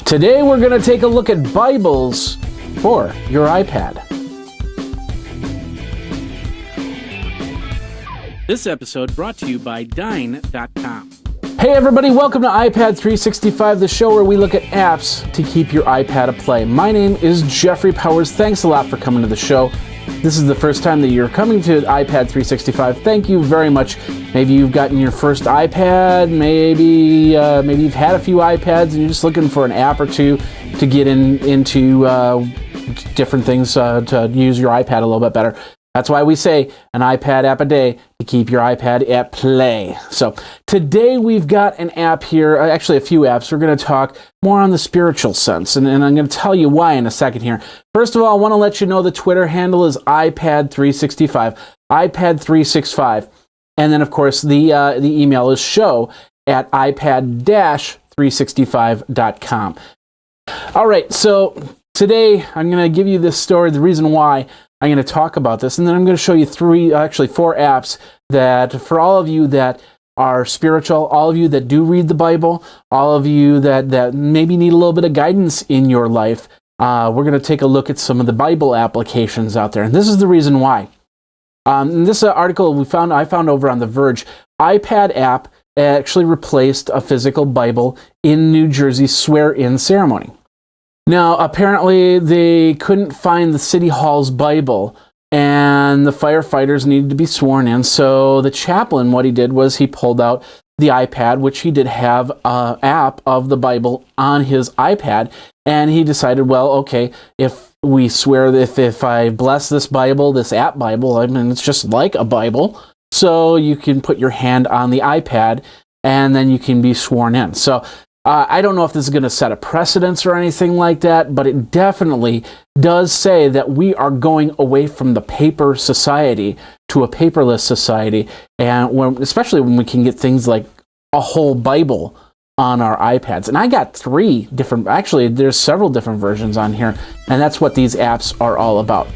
Today we're going to take a look at Bibles for your iPad. This episode brought to you by Dine.com. Hey everybody, welcome to iPad 365, the show where we look at apps to keep your iPad aplay. My name is Jeffrey Powers. Thanks a lot for coming to the show. This is the first time that you're coming to iPad 365. Thank you very much. Maybe you've gotten your first iPad, maybe you've had a few iPads and you're just looking for an app or two to get into different things to use your iPad a little bit better. That's why we say an iPad app a day to keep your iPad at play. So today we've got an app here, actually a few apps. We're going to talk more on the spiritual sense, and I'm going to tell you why in a second here. First of all, I want to let you know the Twitter handle is iPad365, iPad365. And then, of course, the email is show@ipad-365.com. All right, so today I'm going to give you this story, the reason why I'm going to talk about this, and then I'm going to show you four apps that for all of you that are spiritual, all of you that do read the Bible, all of you that maybe need a little bit of guidance in your life, we're going to take a look at some of the Bible applications out there. And this is the reason why. In this article I found over on The Verge, iPad app actually replaced a physical Bible in New Jersey's swear-in ceremony. Now, apparently, they couldn't find the City Hall's Bible, and the firefighters needed to be sworn in. So the chaplain, what he did was he pulled out the iPad, which he did have an app of the Bible on his iPad, and he decided, well, okay, if we swear that if I bless this Bible, this app Bible, I mean, it's just like a Bible, so you can put your hand on the iPad, and then you can be sworn in. So I don't know if this is going to set a precedence or anything like that, but it definitely does say that we are going away from the paper society to a paperless society, and especially when we can get things like a whole Bible on our iPads. And I got there's several different versions on here, and that's what these apps are all about.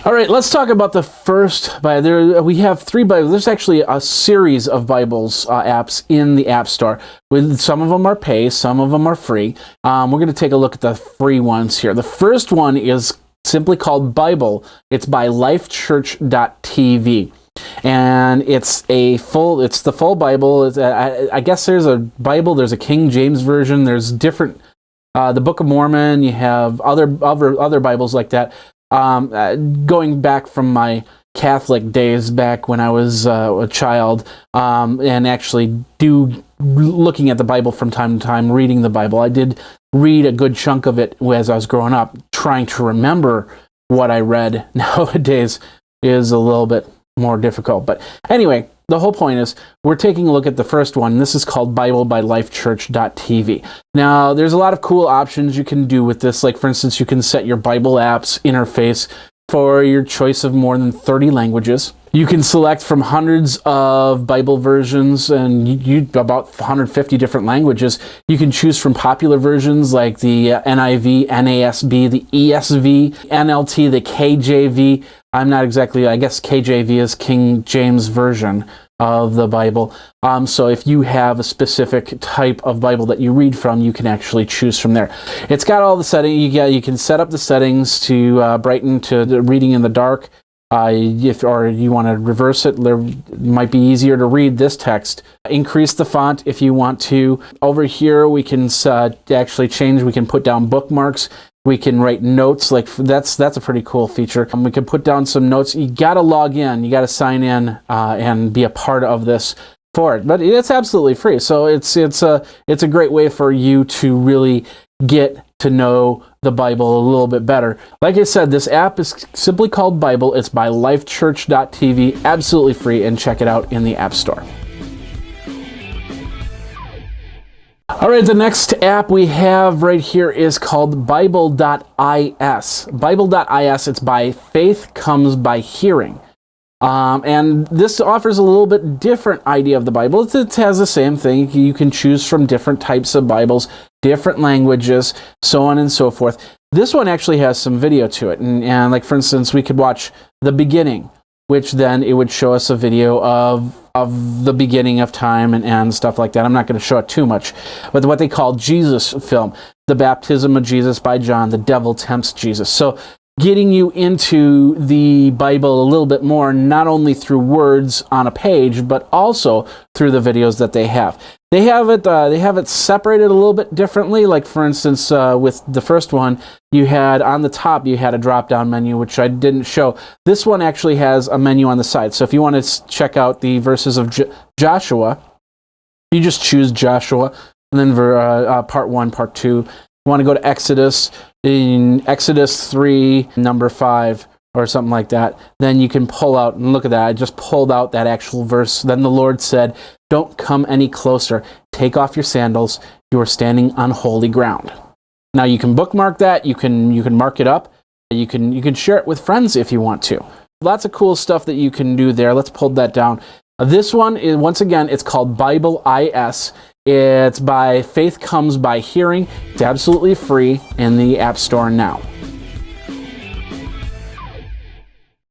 All right, let's talk about the first Bible. We have three Bibles. There's actually a series of Bibles apps in the App Store. Some of them are pay, some of them are free. We're going to take a look at the free ones here. The first one is simply called Bible. It's by lifechurch.tv. And it's the full Bible. I guess there's a Bible, there's a King James Version, there's different, the Book of Mormon, you have other Bibles like that. Going back from my Catholic days back when I was a child, and actually looking at the Bible from time to time, reading the Bible. I did read a good chunk of it as I was growing up. Trying to remember what I read nowadays is a little bit more difficult. But anyway, the whole point is we're taking a look at the first one. This is called Bible by lifechurch.tv. Now, there's a lot of cool options you can do with this. Like, for instance, you can set your Bible apps interface for your choice of more than 30 languages. You can select from hundreds of Bible versions and about 150 different languages. You can choose from popular versions like the NIV, NASB, the ESV, NLT, the KJV. I guess KJV is King James Version of the Bible. So if you have a specific type of Bible that you read from, you can actually choose from there. It's got all the settings. You can set up the settings to brighten to the reading in the dark. Or you want to reverse it, it might be easier to read this text. Increase the font if you want to. Over here, we can actually change. We can put down bookmarks. We can write notes. Like that's a pretty cool feature. We can put down some notes. You got to log in. You got to sign in and be a part of this for it. But it's absolutely free. So it's a great way for you to really get to know the Bible a little bit better. Like I said, this app is simply called Bible. It's by lifechurch.tv, absolutely free, and check it out in the App Store. All right, the next app we have right here is called Bible.is. Bible.is, it's by Faith Comes by Hearing. And this offers a little bit different idea of the Bible. It has the same thing. You can choose from different types of Bibles, different languages, so on and so forth. This one actually has some video to it. And like, for instance, we could watch the beginning, which then it would show us a video of of the beginning of time and stuff like that. I'm not going to show it too much, but what they call Jesus film, the baptism of Jesus by John, the devil tempts Jesus. So getting you into the Bible a little bit more, not only through words on a page, but also through the videos that they have. They have it separated a little bit differently. Like for instance, with the first one, you had on the top, you had a drop-down menu, which I didn't show. This one actually has a menu on the side. So if you want to check out the verses of Joshua, you just choose Joshua, and then part 1, part 2. You want to go to Exodus, in Exodus 3, number 5, or something like that, then you can pull out, and look at that, I just pulled out that actual verse. Then the Lord said, "Don't come any closer. Take off your sandals. You are standing on holy ground." Now you can bookmark that, you can mark it up, you can share it with friends if you want to. Lots of cool stuff that you can do there. Let's pull that down. This one is, once again, it's called Bibleis. It's by Faith Comes by Hearing. It's absolutely free in the App Store now.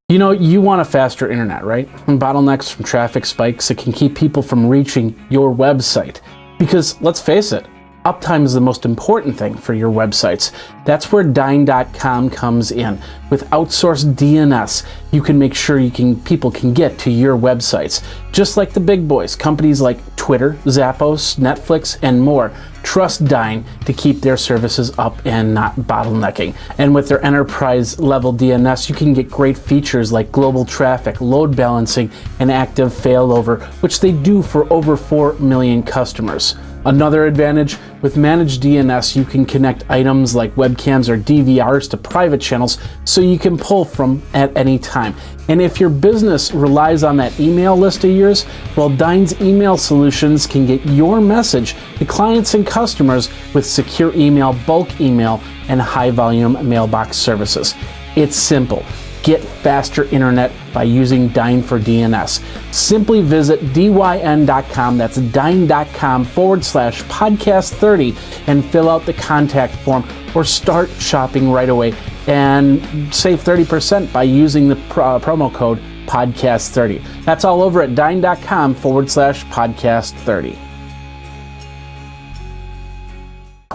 You know, you want a faster internet, right? From bottlenecks, from traffic spikes, it can keep people from reaching your website. Because let's face it, uptime is the most important thing for your websites. That's where Dyn.com comes in. With outsourced DNS, you can make sure people can get to your websites. Just like the big boys, companies like Twitter, Zappos, Netflix, and more trust Dyn to keep their services up and not bottlenecking. And with their enterprise level DNS, you can get great features like global traffic, load balancing, and active failover, which they do for over 4 million customers. Another advantage, with managed DNS, you can connect items like webcams or DVRs to private channels so you can pull from at any time. And if your business relies on that email list of yours, well, Dyn's email solutions can get your message to clients and customers with secure email, bulk email, and high-volume mailbox services. It's simple. Get faster internet by using Dyn for DNS. Simply visit dyn.com, that's dyn.com/podcast30, and fill out the contact form or start shopping right away and save 30% by using the promo code podcast30. That's all over at dyn.com/podcast30.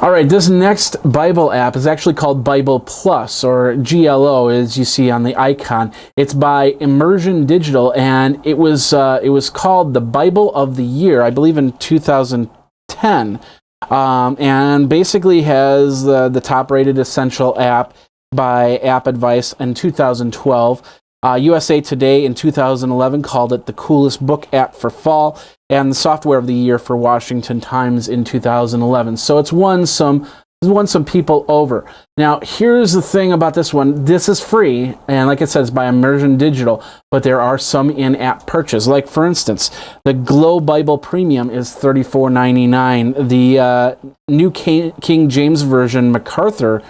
All right, this next Bible app is actually called Bible Plus, or GLO, as you see on the icon. It's by Immersion Digital, and it was called the Bible of the Year, I believe, in 2010, and basically has the top-rated essential app by App Advice in 2012. USA Today in 2011 called it the coolest book app for fall, and the software of the year for Washington Times in 2011. So it's won some people over. Now, here's the thing about this one. This is free, and like I said, it's by Immersion Digital, but there are some in-app purchase. Like, for instance, the Glow Bible Premium is $34.99. The New King James Version MacArthur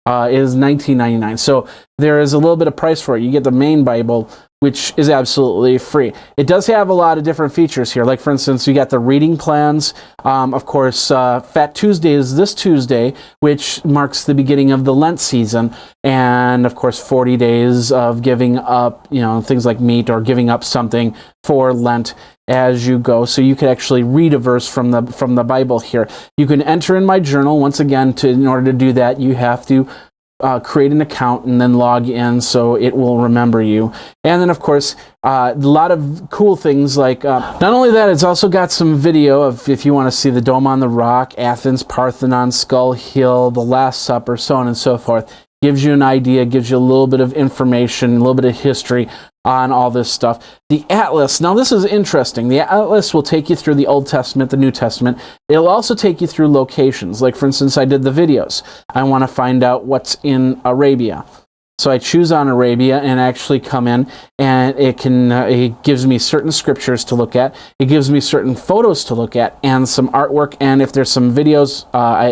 is $19.99. So there is a little bit of price for it. You get the main Bible, which is absolutely free. It does have a lot of different features here. Like, for instance, you got the reading plans. Of course, Fat Tuesday is this Tuesday, which marks the beginning of the Lent season. And, of course, 40 days of giving up, things like meat or giving up something for Lent as you go. So you could actually read a verse from the Bible here. You can enter in my journal. Once again, in order to do that, you have to create an account and then log in so it will remember you. And then, of course, a lot of cool things like, not only that, it's also got some video of if you want to see the Dome on the Rock, Athens, Parthenon, Skull Hill, the Last Supper, so on and so forth. Gives you an idea, gives you a little bit of information, a little bit of history on all this stuff. The Atlas, now this is interesting. The Atlas will take you through the Old Testament, the New Testament. It'll also take you through locations. Like, for instance, I did the videos. I want to find out what's in Arabia. So I choose on Arabia and actually come in, and it gives me certain scriptures to look at. It gives me certain photos to look at and some artwork. And if there's some videos,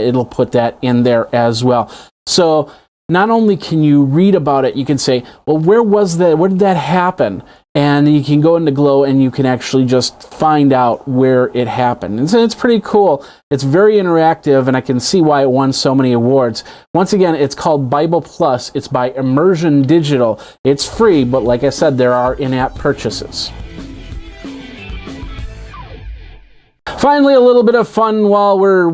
it'll put that in there as well. So not only can you read about it, you can say, well, where was that? Where did that happen? And you can go into Glow and you can actually just find out where it happened. And so it's pretty cool. It's very interactive, and I can see why it won so many awards. Once again, it's called Bible Plus. It's by Immersion Digital. It's free, but like I said, there are in-app purchases. Finally, a little bit of fun while we're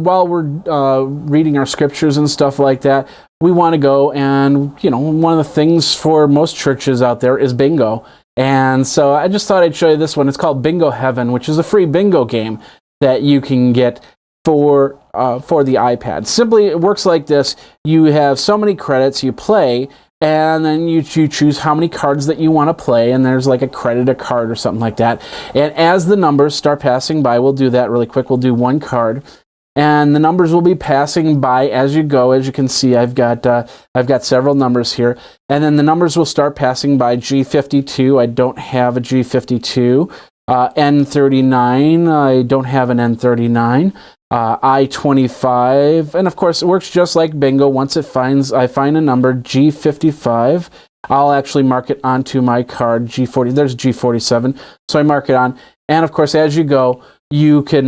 reading our scriptures and stuff like that. We want to go, and one of the things for most churches out there is bingo. And so I just thought I'd show you this one. It's called Bingo Heaven, which is a free bingo game that you can get for the iPad. Simply, it works like this. You have so many credits, you play, and then you choose how many cards that you want to play, and there's like a credit a card or something like that. And as the numbers start passing by, we'll do that really quick. We'll do one card, and the numbers will be passing by as you go. As you can see, I've got several numbers here, and then the numbers will start passing by. G52, I don't have a G52. N39, I don't have an N39. I-25, and of course it works just like bingo. Once I find a number, G55, I'll actually mark it onto my card. G40, there's G47, so I mark it on. And of course, as you go, you can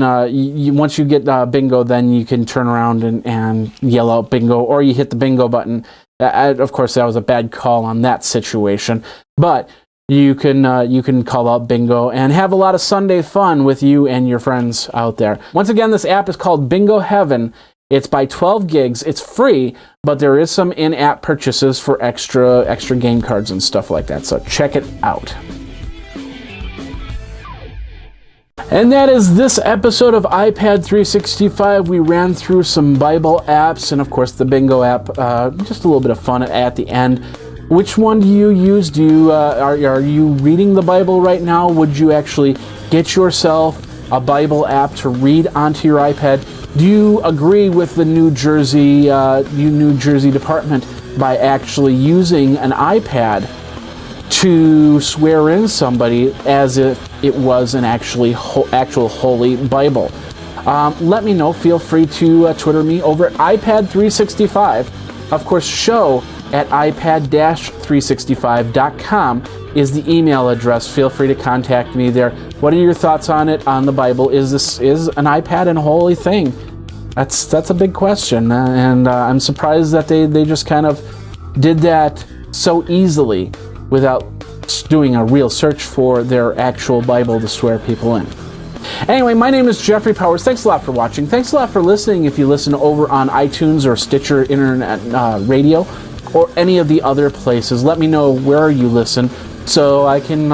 once you get bingo, then you can turn around and yell out bingo, or you hit the bingo button. Of course, that was a bad call on that situation, but you can call out bingo and have a lot of Sunday fun with you and your friends out there. Once again, this app is called Bingo Heaven. It's by 12 gigs. It's free, but there is some in-app purchases for extra game cards and stuff like that. So check it out. And that is this episode of iPad 365. We ran through some Bible apps and, of course, the bingo app. Just a little bit of fun at the end. Which one do you use? Are you reading the Bible right now? Would you actually get yourself a Bible app to read onto your iPad? Do you agree with the New Jersey Department by actually using an iPad to swear in somebody as if it was an actual Holy Bible? Let me know. Feel free to Twitter me over at iPad365. Of course, show at iPad-365.com is the email address. Feel free to contact me there. What are your thoughts on it, on the Bible? Is an iPad a holy thing? That's a big question, and I'm surprised that they just kind of did that so easily without doing a real search for their actual Bible to swear people in. Anyway, my name is Jeffrey Powers. Thanks a lot for watching. Thanks a lot for listening. If you listen over on iTunes or Stitcher Internet Radio, or any of the other places, let me know where you listen so I can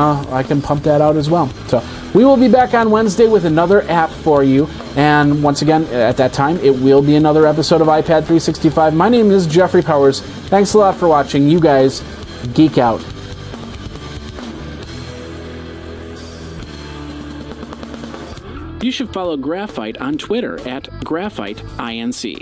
pump that out as well. So we will be back on Wednesday with another app for you, and once again at that time it will be another episode of iPad 365. My name is Jeffrey Powers. Thanks a lot for watching. You guys geek out. You should follow Graphite on Twitter at GraphiteINC.